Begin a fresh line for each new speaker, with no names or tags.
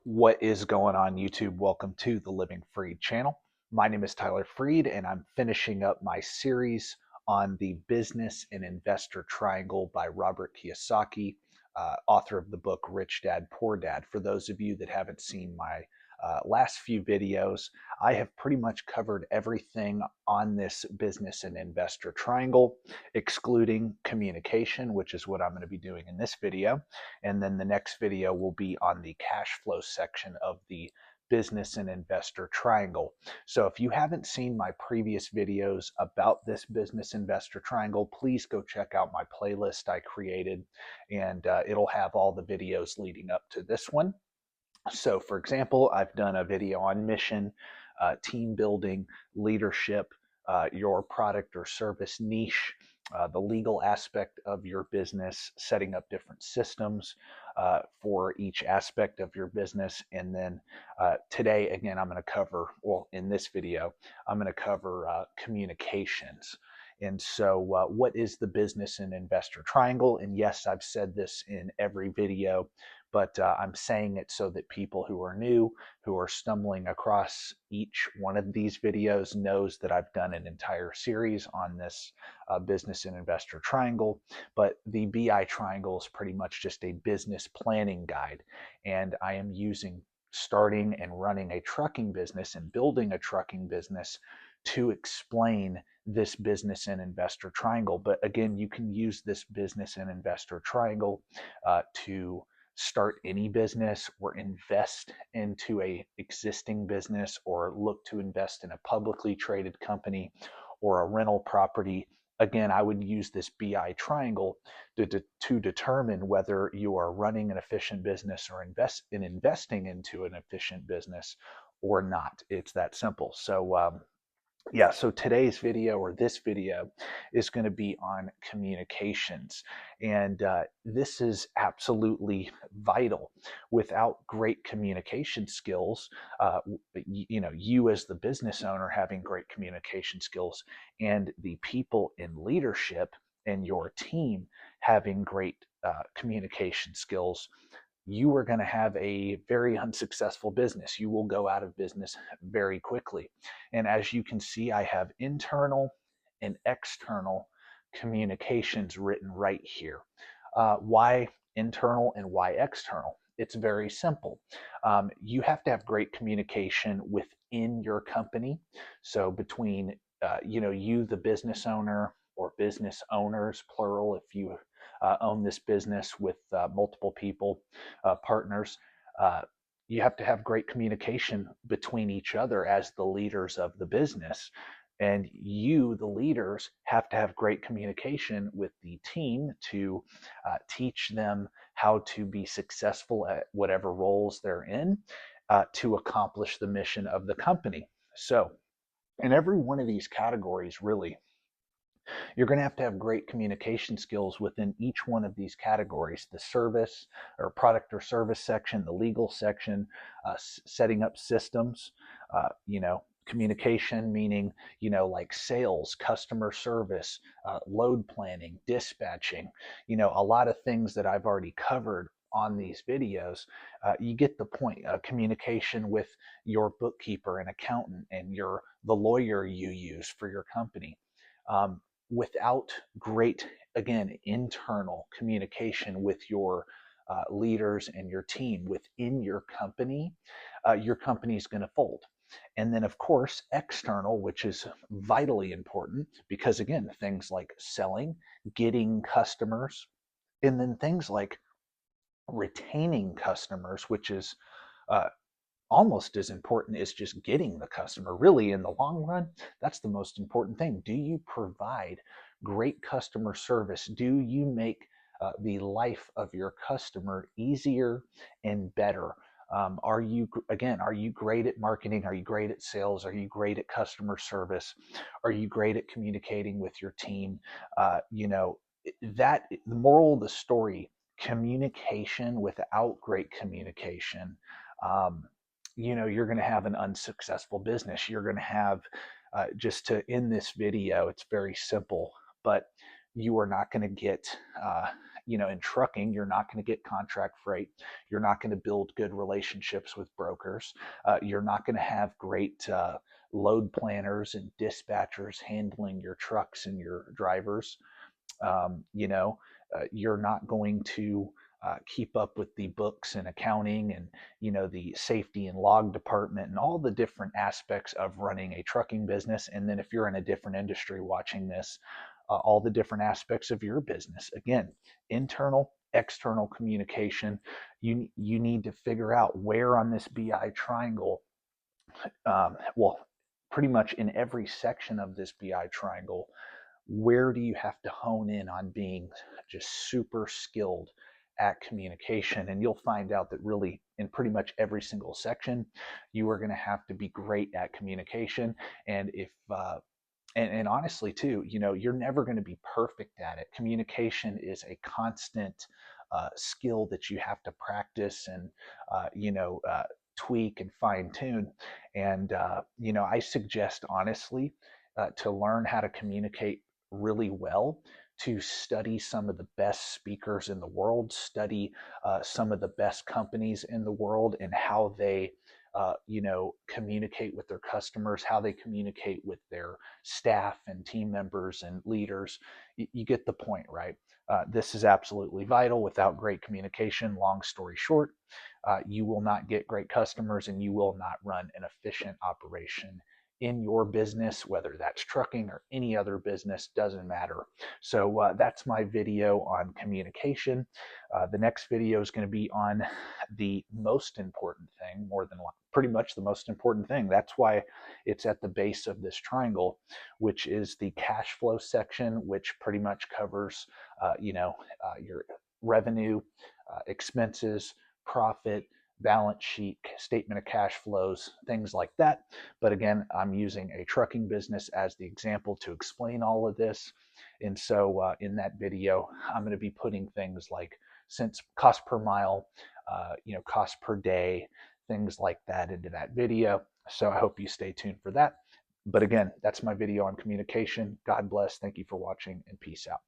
What is going on, YouTube? Welcome to the Living Freed channel. My name is Tyler Freed, and I'm finishing up my series on the business and investor triangle by Robert Kiyosaki, author of the book Rich Dad, Poor Dad. For those of you that haven't seen my last few videos, I have pretty much covered everything on this business and investor triangle, excluding communication, which is what I'm going to be doing in this video. And then the next video will be on the cash flow section of the business and investor triangle. So if you haven't seen my previous videos about this business investor triangle, please go check out my playlist I created, and it'll have all the videos leading up to this one. So for example, I've done a video on mission, team building, leadership, your product or service niche, the legal aspect of your business, setting up different systems for each aspect of your business. And then today, again, I'm going to cover, well, in this video, I'm going to cover communications. And so what is the business and investor triangle? And yes, I've said this in every video, but I'm saying it so that people who are new, who are stumbling across each one of these videos, knows that I've done an entire series on this business and investor triangle. But the BI triangle is pretty much just a business planning guide, and I am using starting and running a trucking business and building a trucking business to explain this business and investor triangle. But again, you can use this business and investor triangle to start any business or invest into a existing business or look to invest in a publicly traded company or a rental property. Again, I would use this BI triangle to determine whether you are running an efficient business or investing into an efficient business or not. It's that simple. So yeah, so today's video, or this video, is going to be on communications. And this is absolutely vital. Without great communication skills, you as the business owner having great communication skills, and the people in leadership and your team having great communication skills, you are going to have a very unsuccessful business. You will go out of business very quickly. And as you can see, I have internal and external communications written right here. Why internal and why external? It's very simple. You have to have great communication within your company. So between you, the business owner, or business owners, plural, if you own this business with multiple people, partners, uh, you have to have great communication between each other as the leaders of the business. And you, the leaders, have to have great communication with the team to teach them how to be successful at whatever roles they're in to accomplish the mission of the company. So, in every one of these categories, really, you're going to have great communication skills within each one of these categories: the service or product or service section, the legal section, setting up systems, communication, meaning, like sales, customer service, load planning, dispatching, a lot of things that I've already covered on these videos. You get the point. Communication with your bookkeeper and accountant and the lawyer you use for your company. Without great, again, internal communication with your leaders and your team within your company is going to fold. And then, of course, external, which is vitally important because, again, things like selling, getting customers, and then things like retaining customers, which is uh, almost as important as just getting the customer. Really, in the long run, that's the most important thing. Do you provide great customer service? Do you make the life of your customer easier and better? Are you great at marketing? Are you great at sales? Are you great at customer service? Are you great at communicating with your team? That the moral of the story: communication without great communication, um, you're going to have an unsuccessful business. You're going to have, just to end this video, it's very simple, but You are not going to get, in trucking, you're not going to get contract freight. You're not going to build good relationships with brokers. You're not going to have great load planners and dispatchers handling your trucks and your drivers. You're not going to keep up with the books and accounting and the safety and log department and all the different aspects of running a trucking business. And then if you're in a different industry watching this, all the different aspects of your business. Again, internal, external communication. You need to figure out where on this BI triangle, well, pretty much in every section of this BI triangle, where do you have to hone in on being just super skilled at communication? And you'll find out that really in pretty much every single section, you are going to have to be great at communication. And if and honestly too, you're never going to be perfect at it. Communication is a constant skill that you have to practice and tweak and fine tune. And I suggest honestly to learn how to communicate really well, to study some of the best speakers in the world, study some of the best companies in the world and how they communicate with their customers, how they communicate with their staff and team members and leaders. You get the point, right? This is absolutely vital. Without great communication, long story short, you will not get great customers and you will not run an efficient operation in your business, whether that's trucking or any other business, doesn't matter. So that's my video on communication. The next video is going to be on the most important thing, more than pretty much the most important thing. That's why it's at the base of this triangle, which is the cash flow section, which pretty much covers, your revenue, expenses, profit, balance sheet, statement of cash flows, things like that. But again, I'm using a trucking business as the example to explain all of this. And so in that video, I'm going to be putting things like since cost per mile, cost per day, things like that into that video. So I hope you stay tuned for that. But again, that's my video on communication. God bless. Thank you for watching and peace out.